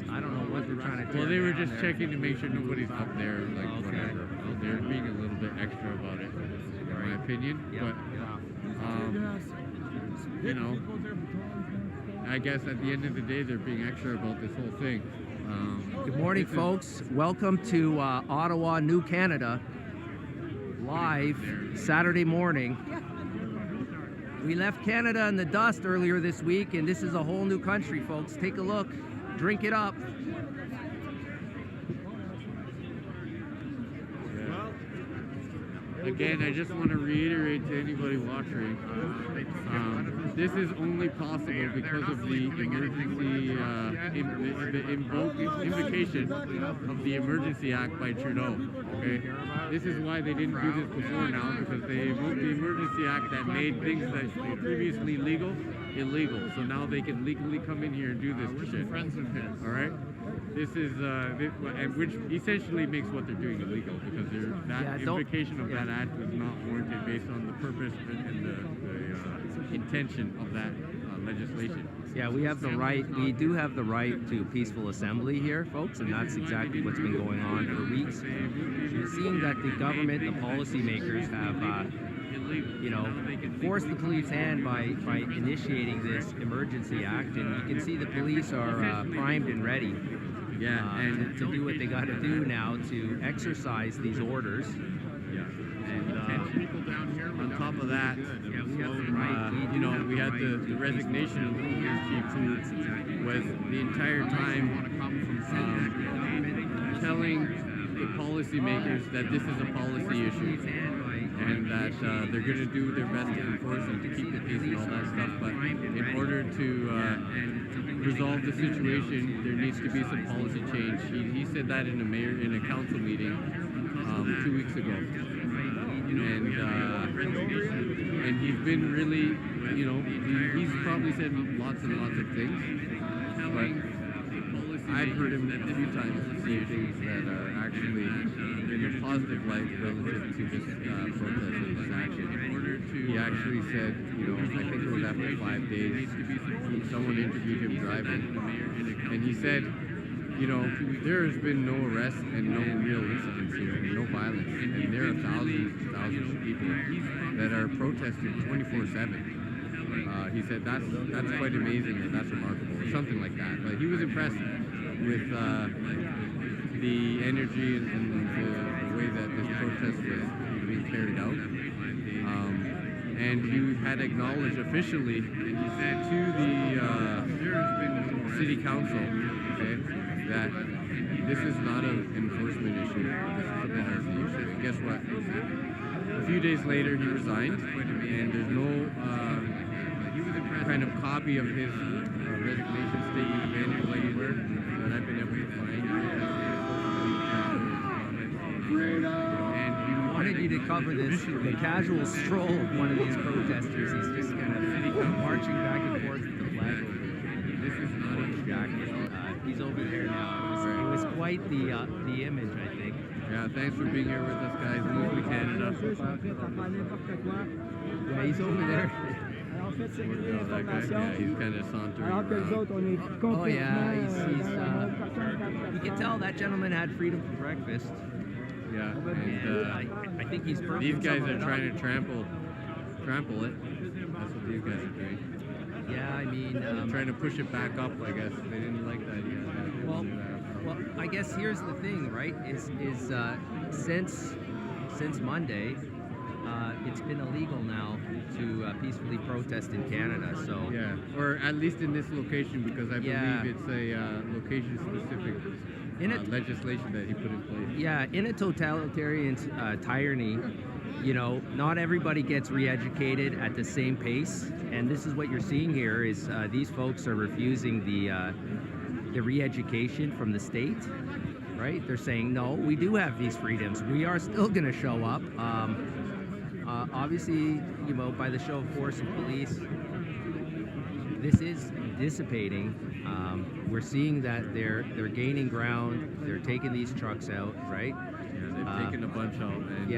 I don't know what they're trying to do. Well, they were just checking to make sure nobody's up there, like whatever. They're being a little bit extra about it, in my opinion. Yeah. But you know, I guess at the end of the day, they're being extra about this whole thing. Good morning, folks. Welcome to Ottawa, New Canada, live Saturday morning. We left Canada in the dust earlier this week, and this is a whole new country, folks. Take a look. Drink it up. Again, I just want to reiterate to anybody watching, this is only possible because of the emergency, invocation of the Emergency Act by Trudeau. Okay, this is why they didn't do this before now, because they invoked the Emergency Act that made things that were previously legal illegal. So now they can legally come in here and do this shit. All right. This is which essentially makes what they're doing illegal, because that invocation of that act was not warranted based on the purpose and the intention of that legislation. Yeah, we have the right. We do have the right to peaceful assembly here, folks, and that's exactly what's been going on for weeks. We're seeing that the government, the policymakers, have forced the police hand by initiating this emergency act, and you can see the police are primed and ready. And to do what they got to do now to exercise these orders. And on top of that, we had the resignation of the police chief, who was the entire time telling the policymakers that this is a policy issue, and that they're going to do their best to enforce and to keep the peace and all that stuff. But in order to resolve the situation, there needs to be some policy change. He said that in a council meeting 2 weeks ago, and he's been really, he's probably said lots and lots of things, but I've heard him a few times say things that are actually in a positive light relative to this protest and this action. He actually said, I think it was after 5 days, someone interviewed him driving, and he said, there has been no arrests and no real incidents here, no violence, and there are thousands and thousands of people that are protesting 24/7. He said that's quite amazing, and that's remarkable, or something like that. But he was impressed with the energy and the way that this protest was being carried out. And he had acknowledged officially to the city council, that this is not an enforcement issue, this is a policy issue. And guess what? A few days later he resigned, and there's no kind of copy of his resignation statement available anywhere that I've been able to find. And I wanted you to cover this, the casual stroll of one of these protesters. He's just kind of marching back and forth with the flag over. This is not a jacket. He's over there now. It was quite the image, I think. Yeah, thanks for being here with us, guys. Mostly Canada. Yeah, he's over there. That guy, yeah, he's kind of sauntering around. Oh yeah, he's you can tell that gentleman had freedom for breakfast. Yeah, and I think he's perfect. These guys are trying to trample it. That's what these guys are doing. Yeah, I mean, trying to push it back up. I guess they didn't like that idea. Well, I guess here's the thing, right? Is since Monday, it's been illegal now to peacefully protest in Canada. So yeah, or at least in this location, because I believe it's a location-specific legislation that he put in place. Yeah, in a totalitarian tyranny, not everybody gets re-educated at the same pace, and this is what you're seeing here. Is these folks are refusing the re-education from the state, right? They're saying, no, we do have these freedoms. We are still going to show up. Obviously, by the show of force of police, this is dissipating. We're seeing that they're gaining ground. They're taking these trucks out, right? Yeah, they've taken a bunch out, and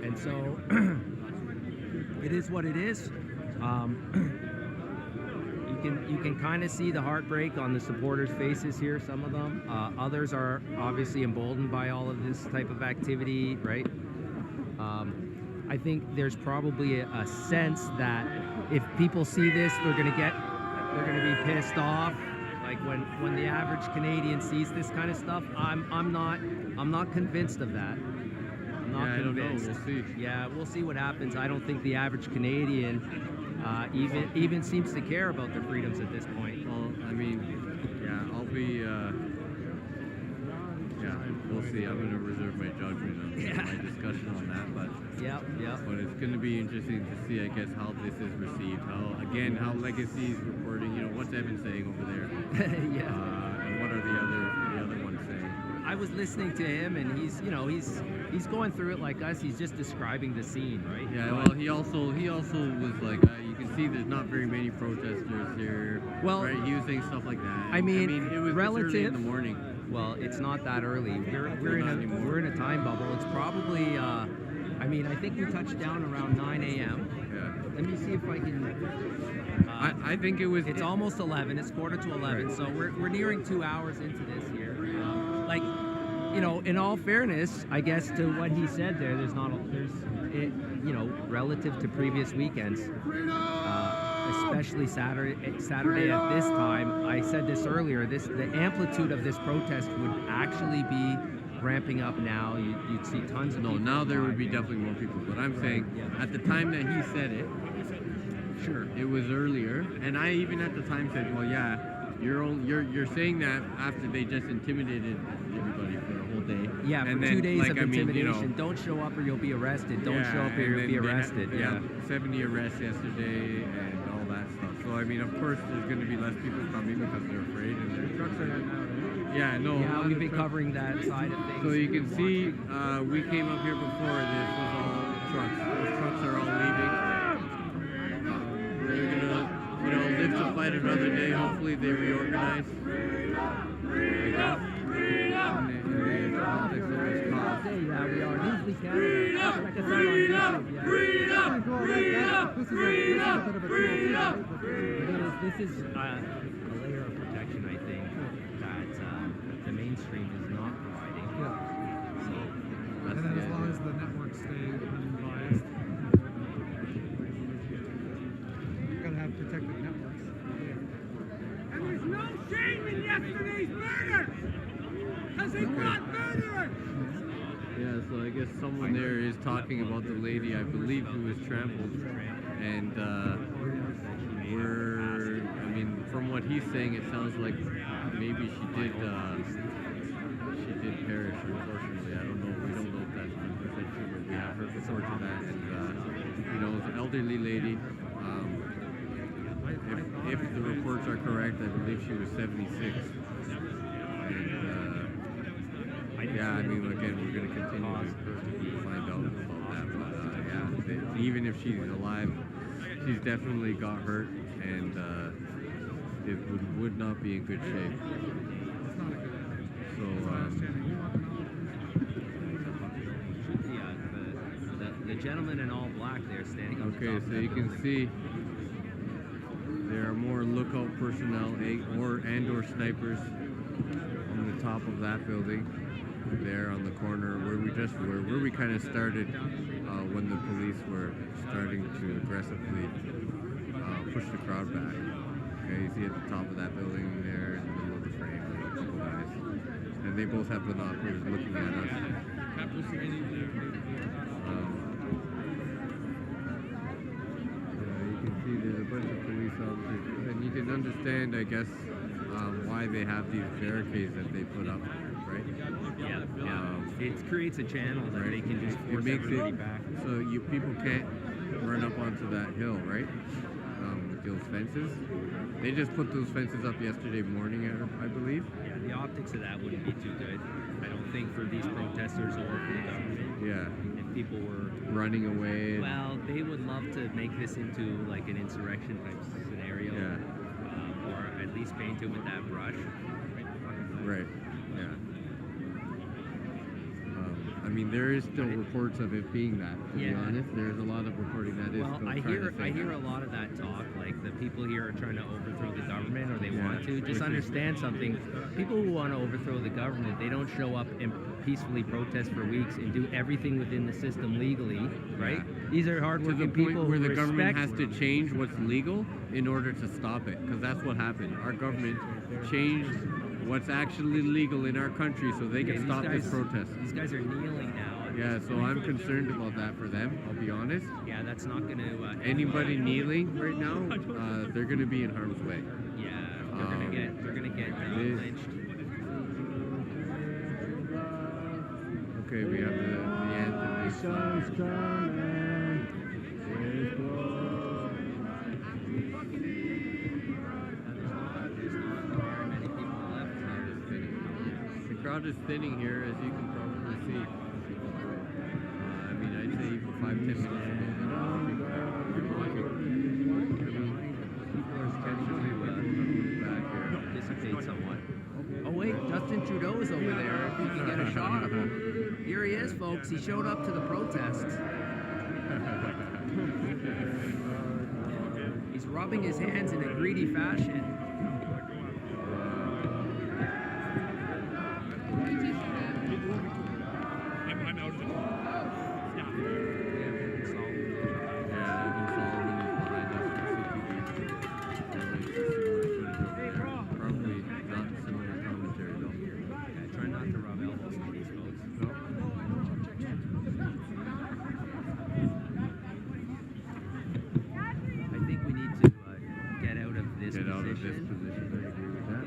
and so it is what it is. You can kind of see the heartbreak on the supporters' faces here. Some of them, others are obviously emboldened by all of this type of activity, right? I think there's probably a sense that if people see this, they're gonna be pissed off. Like when the average Canadian sees this kind of stuff, I'm not convinced of that. I'm not convinced. I don't know. We'll see. Yeah, we'll see what happens. I don't think the average Canadian even seems to care about their freedoms at this point. Well, I mean, yeah, I'll be. Yeah, we'll see. I'm going to reserve my judgment on my discussion on that, but Yep. but it's going to be interesting to see, I guess, how this is received. How Legacy is reporting. What's Evan saying over there? Yeah. And what are the other ones saying? I was listening to him, and he's going through it like us. He's just describing the scene, right? Yeah. But, Well, he also was like, you can see there's not very many protesters here. Well, right? He was saying stuff like that. I mean, it was relative early in the morning. Well, it's not that early. We're in a time bubble. It's probably. I think we touched down around 9 a.m. Yeah. Let me see if I can. I think it was. It's almost 11. It's quarter to 11. Right. So we're nearing 2 hours into this here. In all fairness, I guess to what he said there, relative to previous weekends, especially Saturday at this time. I said this earlier. The amplitude of this protest would actually be ramping up now. You'd see tons of people. Now there would be definitely more people. But I'm saying, at the time that he said it, sure, it was earlier, and I even at the time said, well, yeah, you're saying that after they just intimidated everybody for a whole day. Yeah, and for then, 2 days of intimidation. I mean, Don't show up or you'll be arrested. Don't show up or you'll be arrested. Yeah, 70 arrests yesterday and all that stuff. So I mean, of course, there's going to be less people coming because they're afraid and their trucks are out. Yeah, no. Yeah, we've been covering that side of things. So you can see, we came up here before. This was all trucks. Those trucks are all leaving. They're gonna, live to fight another day. Hopefully they reorganize. Yeah, we are. Newsly Canada. Check us out on YouTube. This is a layer of protection, I think, that the mainstream is not providing. So, And then as long as the networks stay unbiased, you gotta have protected networks. And there's no shame in yesterday's murder! Because they brought murderers! Yeah, so I guess someone there is talking about the lady, I believe, who was trampled. And from what he's saying, it sounds like maybe she did perish, unfortunately. I don't know. We don't know if that's 100% true, but we have heard reports of that. And, it was an elderly lady. If the reports are correct, I believe she was 76. And, again, we're going to continue to find out about that. But, even if she's alive, she's definitely got hurt, and it would not be in good shape. So, the gentleman in all black there standing on the okay, top so of you that can building. see there are more lookout personnel or snipers on the top of that building. There on the corner where we just were, where we kind of started when the police were starting to aggressively push the crowd back. Okay, you see at the top of that building there in the middle of the frame, there's a couple guys, and they both have binoculars looking at us. You can see there's a bunch of police officers, and you can understand, I guess, why they have these barricades that they put up, right? Yeah. It creates a channel that they can just force everybody back. So people can't run up onto that hill, right? With those fences. They just put those fences up yesterday morning, I believe. Yeah, the optics of that wouldn't be too good. I don't think for these protesters or for the government. Yeah. If people were running away. Well, they would love to make this into like an insurrection type scenario. Yeah. Or at least paint it with that brush. Right. Yeah. mean, there is still reports of it being that. To be Yeah. honest, there's a lot of reporting that is Well, still I trying hear to say I hear that. a lot of that talk. Like the people here are trying to overthrow the government, or they Yeah, want to. which Just is- understand something. People who want to overthrow the government, they don't show up and peacefully protest for weeks and do everything within the system legally, right? Yeah. These are To the hardworking point people where who the government respect. has to change what's legal in order to stop it, because that's what happened. Our government changed what's actually legal in our country so they Yeah, can these stop this guys- protest. These guys are kneeling now. at Yeah, this so point. I'm concerned about that for them, I'll be honest. Yeah, that's not going to. Anybody kneeling right now, they're going to be in harm's way. Yeah, they're gonna get this- lynched. Okay, we have the anthem. The crowd is thinning here, as you can probably see. I mean, I'd say even 5-10 minutes ago, people are sketchily back here. Dissipate somewhat. Oh wait, Justin Trudeau is over there. If you can get a shot of him. Here he is, folks. He showed up to the protests. He's rubbing his hands in a greedy fashion. Probably not similar commentary though. Yeah, try not to rub elbows with these folks. I think we need to get out of this Get out of this position. position. I agree with that.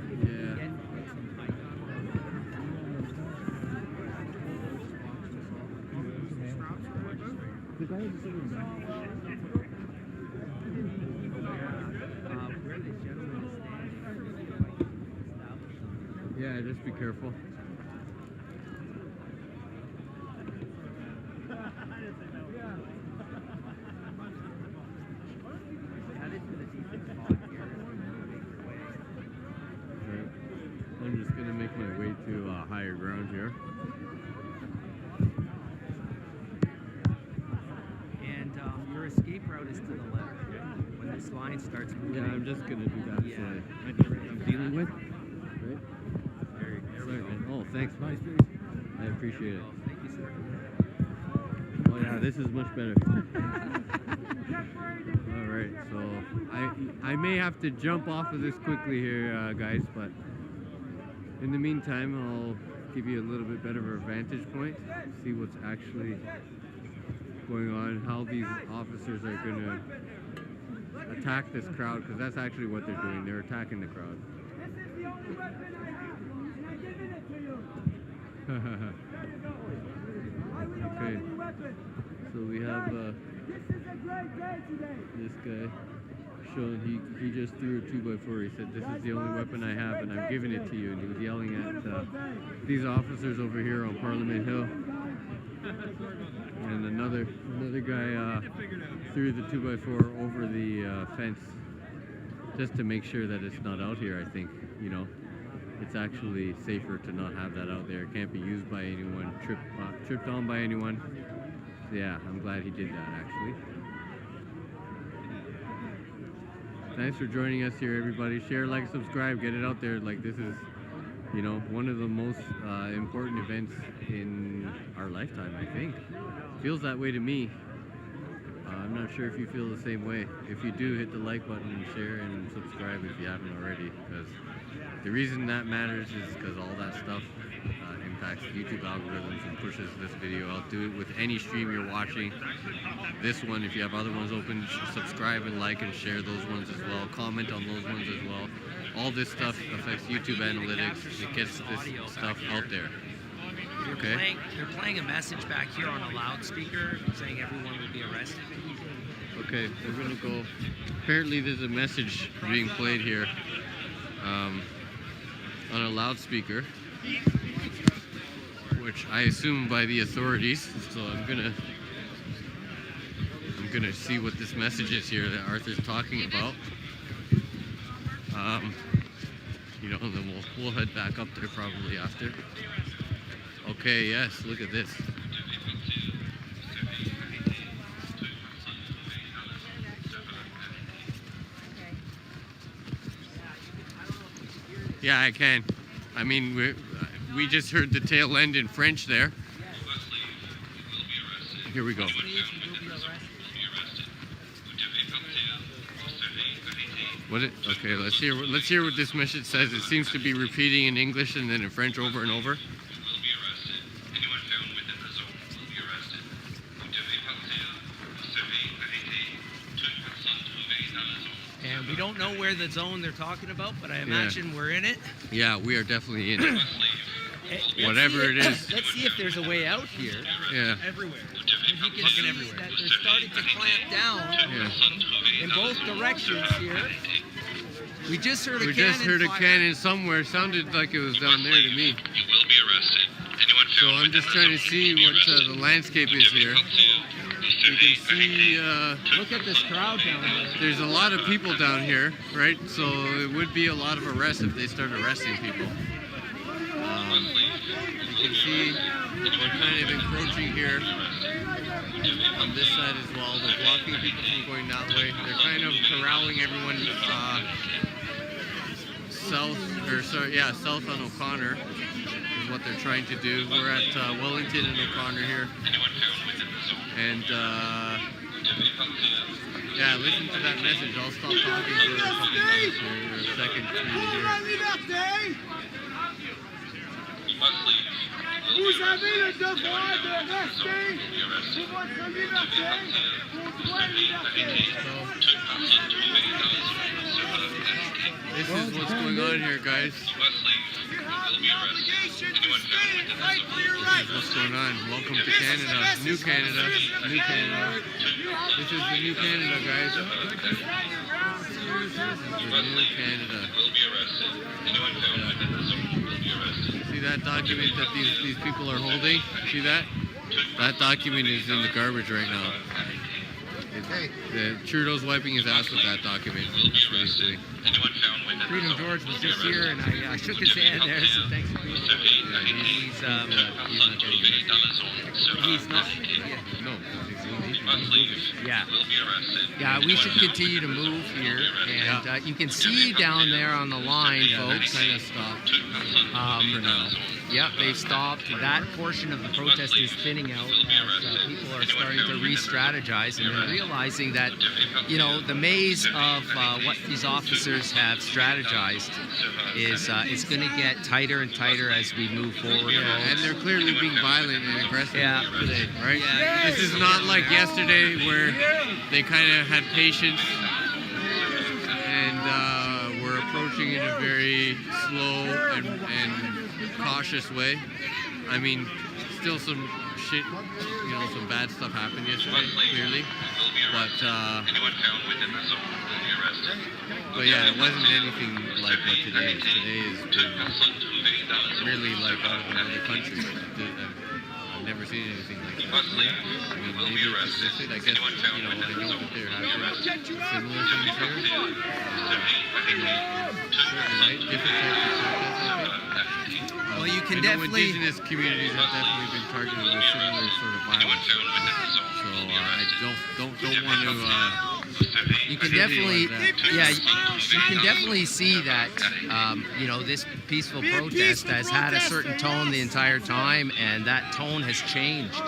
Get Yeah. some height. Where the gentleman is standing, establish something. Yeah, just be careful. Headed to the decent spot here. Make your way. Right. I'm just gonna make my way to higher ground here. And your escape route is to the left. When this line starts moving. Yeah, I'm just gonna do that. Yeah. So I'm dealing with. Right. There we Sorry, go. man. Oh, thanks. Bye. I appreciate it. Thank you, sir. Oh yeah, this is much better. All right, so I may have to jump off of this quickly here, guys, but in the meantime, I'll give you a little bit better of a vantage point, see what's actually going on, how these officers are going to attack this crowd, because that's actually what they're doing. They're attacking the crowd. This is the only weapon I have, and I'm giving it to you. Why we don't have Okay. any weapons? So we have This is a great day today. this guy showing he just threw a 2x4. He said, "This is the only weapon I have, and I'm giving it to you." And he was yelling at these officers over here on Parliament Hill. And another guy threw the 2x4 over the fence just to make sure that it's not out here. I think, you know, it's actually safer to not have that out there. It can't be used by anyone, tripped on by anyone. So yeah, I'm glad he did that actually. Thanks for joining us here, everybody. Share, like, subscribe, get it out there. Like, this is, you know, one of the most important events in our lifetime, I think. Feels that way to me. I'm not sure if you feel the same way. If you do, hit the like button and share and subscribe if you haven't already, because the reason that matters is because all that stuff impacts YouTube algorithms and pushes this video out. Do it with any stream you're watching. This one, if you have other ones open, subscribe and like and share those ones as well. Comment on those ones as well. All this stuff affects YouTube analytics. It gets this stuff out there. Okay? They're playing a message back here on a loudspeaker saying everyone will be arrested. Okay, we're gonna go. Apparently there's a message being played here on a loudspeaker, which I assume by the authorities. So I'm gonna see what this message is here that Arthur's talking about. You know, and then we'll head back up there probably after. Okay, yes, look at this. Yeah, I can. I mean, we just heard the tail end in French there. Here we go. What it? Okay, let's hear what this message says. It seems to be repeating in English and then in French over and over. And we don't know where the zone they're talking about, but I imagine we're in it. Yeah, we are definitely in it. Whatever it is. Let's see if there's a way out here. Yeah. Everywhere. You can see that they're starting to clamp down in both directions here. We just heard a cannon. We just heard a fire. cannon somewhere. Sounded like it was down there to me. You will be arrested. Anyone So found I'm just trying to see what the landscape is here. You can see, Look at this crowd down there. there's a lot of people down here, right? So it would be a lot of arrests if they start arresting people. You can see we're kind of encroaching here on this side as well. They're blocking people from going that way. They're kind of corralling everyone south on O'Connor is what they're trying to do. We're at Wellington and O'Connor here. And yeah, listen to that message. I'll stop talking for a couple minutes here, or a second for you to hear. Vous avez le devoir de rester pour votre liberté, pour droit et liberté. This is what's going on here, guys. You have the obligation to stay and fight for your rights. What's going on? Welcome to Canada. New Canada. New Canada. This is the new Canada, guys. This is the new Canada. See that document that these people are holding? See that? That document is in the garbage right now. Trudeau's wiping his ass with that document. That's what he's doing. Freedom George was just here, and I shook his hand there, so thanks for being here. Yeah, he's not getting it. He's not. No, he's moving. Yeah. Yeah, we should continue to move here, and you can see down there on the line, Yeah, folks. they kind of stopped for now. Yeah, they've stopped. That portion of the protest is thinning out as people are starting to re-strategize and they're realizing that, you know, the maze of what these officers have strategized is going to get tighter and tighter as we move forward. Yeah, and they're clearly being violent and aggressive today, right? Yeah. This is not like yesterday where they kind of had patience and were approaching in a very slow and cautious way. I mean, still some shit, you know, some bad stuff happened yesterday, clearly. But yeah, it wasn't anything like what today is. Today has been really like out of another country. I've never seen anything like that. I mean, maybe it's existed. I guess, you know, I know that there have been similar things here. Right? Different types of protests, I think. Well, you can I know definitely. indigenous communities have definitely been targeted with similar sort of violence. So I don't want to. You can attribute definitely, that. yeah, you can definitely see that, you know, this peaceful protest has had a certain tone the entire time, and that tone has changed.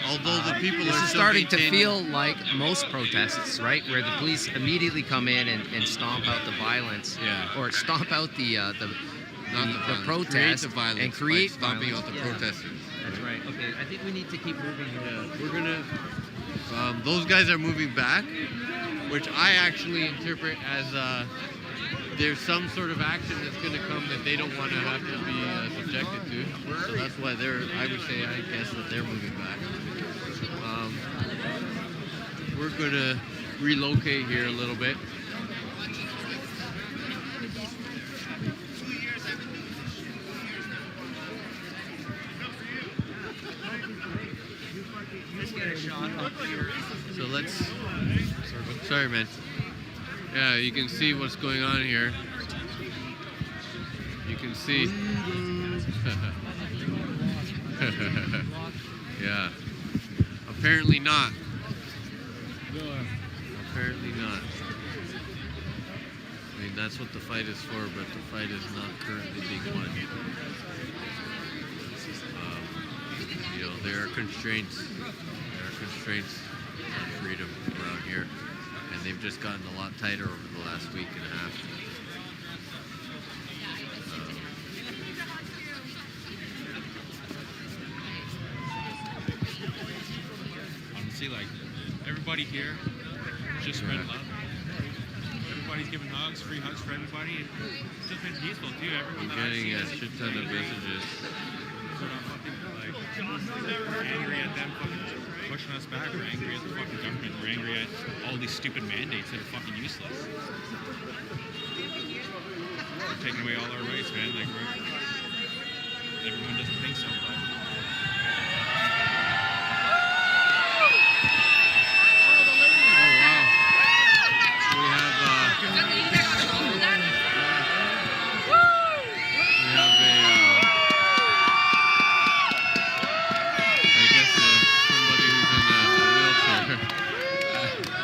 Although the people This are is still starting to maintaining- feel like most protests, right, where the police immediately come in and stomp out the violence, Yeah. or stomp out the not the violence, protest create the violence and create by stomping violence. out the protesters. That's right. Okay, I think we need to keep moving here. Yeah, we're gonna. Those guys are moving back, which I actually interpret as there's some sort of action that's going to come that they don't want to have to be subjected to. So that's why I guess that they're moving back. We're going to relocate here a little bit. Let's get a shot up here. So let's. Sorry, man. Yeah, you can see what's going on here. You can see. Yeah. Apparently not. Apparently not. I mean, that's what the fight is for, but the fight is not currently being won. You know, there are constraints. There are constraints on freedom around here, and they've just gotten a lot tighter over the last week and a half. Honestly, like, everybody here just spread love. Everybody's giving hugs, free hugs for everybody. It's just been peaceful too. Everyone that I've Getting seen a shit ton of messages. sort of fucking like we're angry at them fucking pushing us back. We're angry at the fucking government. We're angry at all these stupid mandates that are fucking useless. They're taking away all our rights, man. Like everyone doesn't think so, but